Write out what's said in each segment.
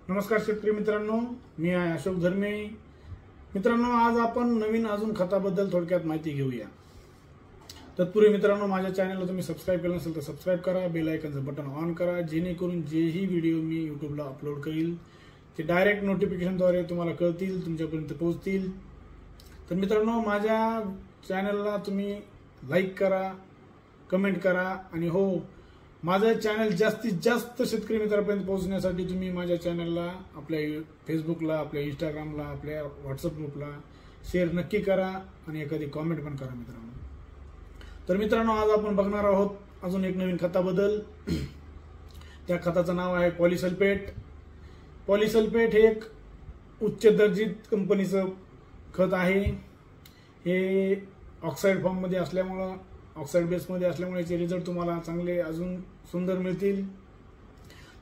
नमस्कार शेतकरी मित्रांनो, मी आहे अशोक धर्मे। मित्रांनो, आज आपण नवीन अजून खताबद्दल थोडक्यात माहिती घेऊया। तत्पूर्वी मित्रांनो, माझ्या चॅनलला तुम्ही सबस्क्राइब केलं नसेल तर सबस्क्राइब करा, बेल आयकॉनचं बटन ऑन करा, जेणेकरून जेही व्हिडिओ मी यूट्यूबला अपलोड करील ते डायरेक्ट नोटिफिकेशनद्वारे तुम्हाला कळतील, तुमच्यापर्यंत पोहोचतील। तर मित्रांनो, माझ्या चॅनलला तुम्ही लाईक करा, कमेंट करा आणि हो, माझं चॅनल जास्तीत जास्त शेतकरी मित्रांपर्यंत पोहोचण्यासाठी तुम्ही माझ्या चॅनलला आपल्या फेसबुकला, आपल्या इंस्टाग्रामला, आपल्या व्हॉट्सअप ग्रुपला शेअर नक्की करा आणि एखादी कमेंट पण करा मित्रांनो। तर मित्रांनो, आज आपण बघणार आहोत अजून एक नवीन खताबद्दल। त्या खताचं नाव आहे पॉलीसल्फेट। पॉलीसल्फेट हे एक उच्च दर्जित कंपनीचं खत आहे। हे ऑक्साईड फॉर्ममध्ये असल्यामुळे, ऑक्साईड बेसमध्ये असल्यामुळे याचे रिझल्ट तुम्हाला चांगले अजून सुंदर मिळतील।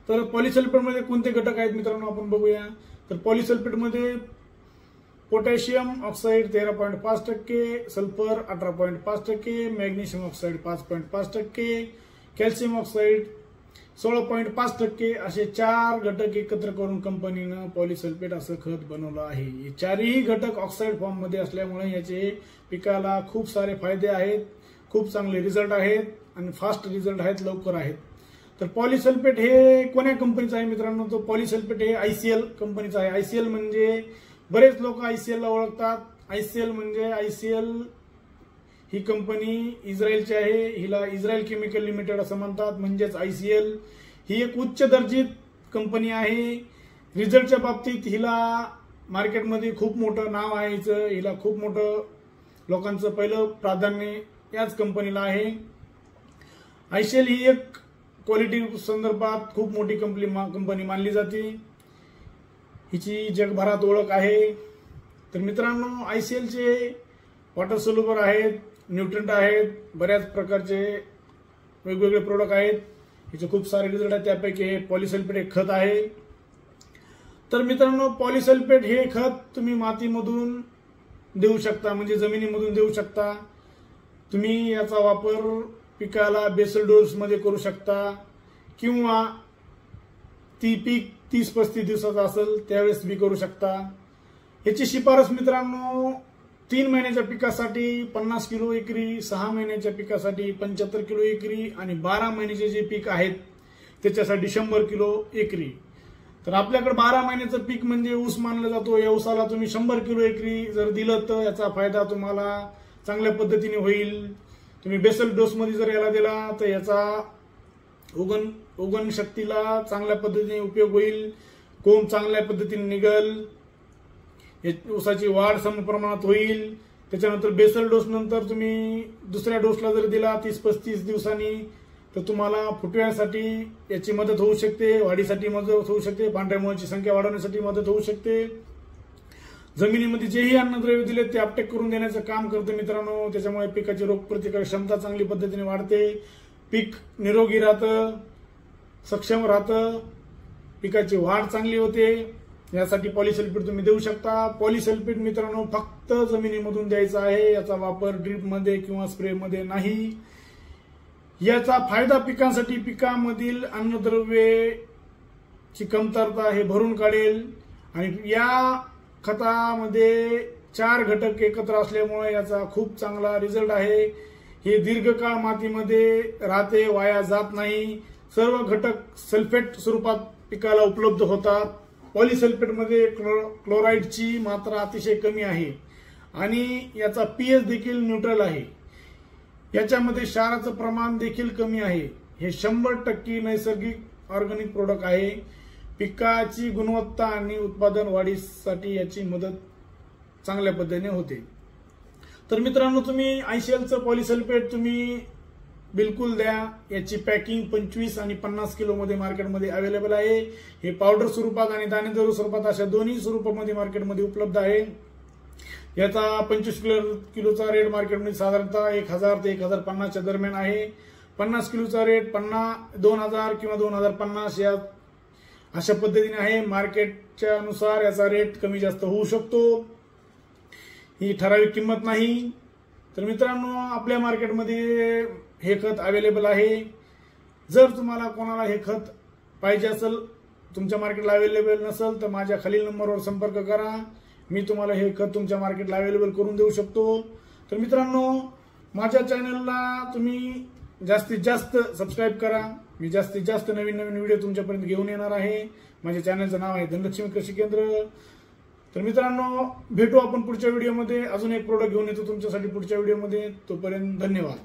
तर पॉलीसल्फेटमध्ये कोणते घटक आहेत मित्रांनो आपण बघूया। तर पॉलीसल्फेटमध्ये potassium oxide 13.5%, sulphur 18.5%, magnesium oxide 5.5%, calcium oxide 16.5% असे 4 घटक एकत्र करून कंपनीनं पॉलीसल्फेट असं खत बनवलं आहे। हे चारही घटक ऑक्साईड फॉर्ममध्ये असल्यामुळे याचे पिकाला खूप सारे फायदे आहेत, खूप चांगले रिझल्ट आहेत आणि फास्ट रिझल्ट आहेत, लवकर आहेत। तर पॉलीसल्फेट हे कोण्या कंपनीचं आहे मित्रांनो? तो पॉलीसल्फेट हे आयसीएल कंपनीचं आहे। आयसीएल म्हणजे बरेच लोक आयसीएलला ओळखतात। आयसीएल म्हणजे आयसीएल ही कंपनी इस्रायलची आहे, हिला इस्रायल केमिकल लिमिटेड असं म्हणतात, म्हणजेच आयसीएल ही एक उच्च दर्जित कंपनी आहे। रिझल्टच्या बाबतीत हिला मार्केटमध्ये खूप मोठं नाव आहे, हिला खूप मोठं लोकांचं पहिलं प्राधान्य याच कंपनीला आहे। आयसीएल ही एक क्वालिटी संदर्भात खूप मोठी कंपनी मानली जाते, हिची जगभरात ओळख आहे। तर मित्रांनो, आयसीएलचे वॉटर सोल्युबल आहेत, न्यूट्रंट आहेत, बऱ्याच प्रकारचे वेगवेगळे प्रोडक्ट आहेत, हिचे खूप सारे रिझल्ट आहेत। त्यापैकी हे पॉलीसल्फेट एक खत आहे। तर मित्रांनो, पॉलीसल्फेट हे खत तुम्ही मातीमधून देऊ शकता, म्हणजे जमिनीमधून देऊ शकता। तुम्ही याचा वापर पिकाला बेसल डोस मध्ये करू शकता किंवा ती पीक 30-35 दिवसाचा असेल त्यावेळेस बी करू शकता। याची शिफारस मित्रांनो 3 महिन्याच्या पिकासाठी 50 किलो एकरी, 6 महिन्याच्या पिकासाठी 75 किलो एकरी आणि 12 महिन्याचे जे पीक आहेत त्याच्यासाठी 100 किलो एकरी। तर आपल्याकडे 12 महिन्याचं पीक म्हणजे ऊस मानला जातो। या ऊसाला तुम्ही 100 किलो एकरी जर दिलं तर याचा फायदा तुम्हाला चांगल्या पद्धतीने होईल। तुम्ही बेसल डोस मध्ये जर याला दिला तर याचा उगवण शक्तीला चांगल्या पद्धतीने उपयोग होईल, कोंब चांगल्या पद्धतीने निघल, ऊसाची वाढ समप्रमाणात होईल। त्याच्यानंतर बेसल डोस नंतर तुम्ही दुसऱ्या डोसला जर दिला 30-35 दिवसांनी तर तुम्हाला फुटव्यासाठी याची मदत होऊ शकते, वाढीसाठी मदत होऊ शकते, पांढऱ्या मुळाची संख्या वाढवण्यासाठी मदत होऊ शकते। जमिनीमध्ये जेही अन्नद्रव्य दिले ते अपटेक करून देण्याचं काम करते मित्रांनो। त्याच्यामुळे पिकाची रोगप्रतिकारक क्षमता चांगली पद्धतीने वाढते, पीक निरोगी राहतं, सक्षम राहतं, पिकाची वाढ चांगली होते। यासाठी पॉलीसल्फेट तुम्ही देऊ शकता। पॉलीसल्फेट मित्रांनो फक्त जमिनीमधून द्यायचा आहे, याचा वापर ड्रीप मध्ये किंवा स्प्रे मध्ये नाही। याचा फायदा पिकांसाठी पिकांमधील अन्नद्रव्याची कमतरता हे भरून काढेल आणि या खतामध्ये 4 घटक एकत्र असल्यामुळे याचा खूप चांगला रिझल्ट आहे। हे दीर्घकाळ मातीमध्ये राहते, वाया जात नाही। सर्व घटक सल्फेट स्वरूपात पिकाला उपलब्ध होतात। पॉलीसल्फेटमध्ये क्लोराईडची मात्रा अतिशय कमी आहे आणि याचा पीएच देखील न्यूट्रल आहे। याच्यामध्ये क्षाराचं प्रमाण देखील कमी आहे। हे 100% नैसर्गिक ऑर्गॅनिक प्रोडक्ट आहे। पिकाची गुणवत्ता आणि उत्पादन वाढीसाठी याची मदत चांगल्या पद्धतीने होते। तर मित्रांनो, तुम्ही आयसीएलचं पॉलीसल्फेट तुम्ही बिलकुल द्या। याची पॅकिंग 25 आणि 50 किलो मध्ये मार्केटमध्ये अवेलेबल आहे। हे पावडर स्वरूपात आणि दाणेदार स्वरूपात अशा दोन्ही स्वरूपामध्ये मार्केटमध्ये उपलब्ध आहे। याचा 25 किलोचा रेट मार्केटमध्ये साधारणतः 1000 ते 1050 दरम्यान आहे। 50 किलोचा रेट 2000 किंवा 2050 या अशा पद्धतीने आहे। मार्केटच्या अनुसार याचा रेट कमी जास्त होऊ शकतो, ही ठराविक किंमत नाही। तर मित्रांनो, आपल्या मार्केटमध्ये हे खत अवेलेबल आहे। जर तुम्हाला कोणाला हे खत पाहिजे असेल तुमच्या मार्केटला अवेलेबल नसेल तर माझ्या खालील नंबरवर संपर्क करा. मी तुम्हाला हे खत तुमच्या मार्केटला अवेलेबल करून देऊ शकतो. तर मित्रांनो, माझ्या चॅनलला तुम्ही जास्तीत जास्त सबस्क्राईब करा. मी जास्तीत जास्त नवीन नवीन व्हिडिओ तुमच्यापर्यंत घेऊन येणार आहे. माझ्या चॅनलचं नाव आहे धनलक्ष्मी कृषी केंद्र. तर मित्रांनो, भेटू आपण पुढच्या व्हिडिओमध्ये. अजून एक प्रोडक्ट घेऊन येतो तुमच्यासाठी पुढच्या व्हिडिओमध्ये. तोपर्यंत धन्यवाद.